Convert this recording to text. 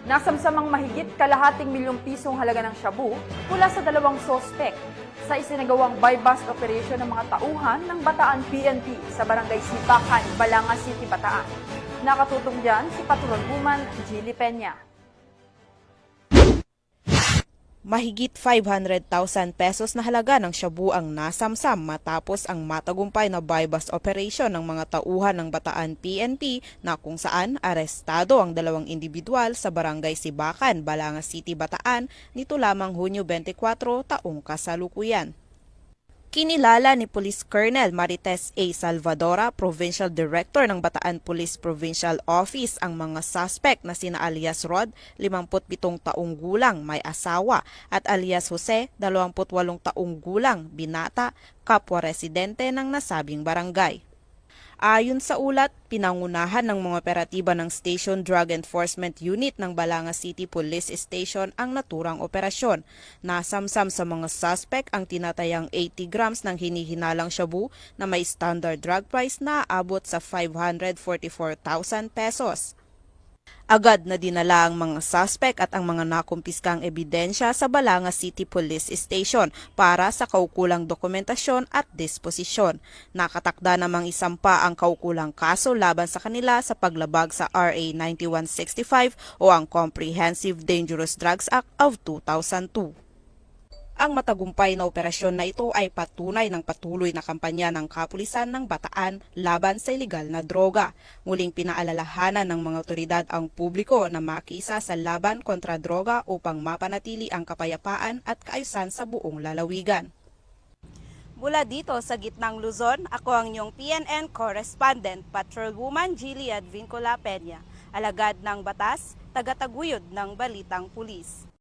Nasamsamang mahigit kalahating milyong pisong halaga ng shabu mula sa dalawang sospek sa isinagawang buy-bust operation ng mga tauhan ng Bataan PNP sa Barangay Sibakan, Balanga City, Bataan. Nakatutong dyan si Patrolwoman Jilly Peña. Mahigit 500,000 pesos na halaga ng shabu ang nasamsam matapos ang matagumpay na buy-bust operation ng mga tauhan ng Bataan PNP na kung saan arestado ang dalawang individual sa Barangay Sibakan, Balanga City, Bataan nito lamang Hunyo 24 taong kasalukuyan. Kinilala ni Police Colonel Marites A. Salvadora, Provincial Director ng Bataan Police Provincial Office, ang mga suspect na sina alias Rod, 57 taong gulang, may asawa, at alias Jose, 28 taong gulang, binata, kapwa residente ng nasabing barangay. Ayon sa ulat, pinangunahan ng mga operatiba ng Station Drug Enforcement Unit ng Balanga City Police Station ang naturang operasyon. Nasamsam sa mga suspect ang tinatayang 80 grams ng hinihinalang shabu na may standard drug price na aabot sa 544,000 pesos. Agad na dinala ang mga suspect at ang mga nakumpiskang ebidensya sa Balanga City Police Station para sa kaukulang dokumentasyon at disposisyon. Nakatakda namang isampa ang kaukulang kaso laban sa kanila sa paglabag sa RA 9165 o ang Comprehensive Dangerous Drugs Act of 2002. Ang matagumpay na operasyon na ito ay patunay ng patuloy na kampanya ng kapulisan ng Bataan laban sa ilegal na droga. Muling pinaalalahanan ng mga otoridad ang publiko na makiisa sa laban kontra droga upang mapanatili ang kapayapaan at kaayusan sa buong lalawigan. Mula dito sa gitnang Luzon, ako ang inyong PNN correspondent, Patrolwoman Jilly Advincula Peña, alagad ng batas, tagataguyod ng Balitang Pulis.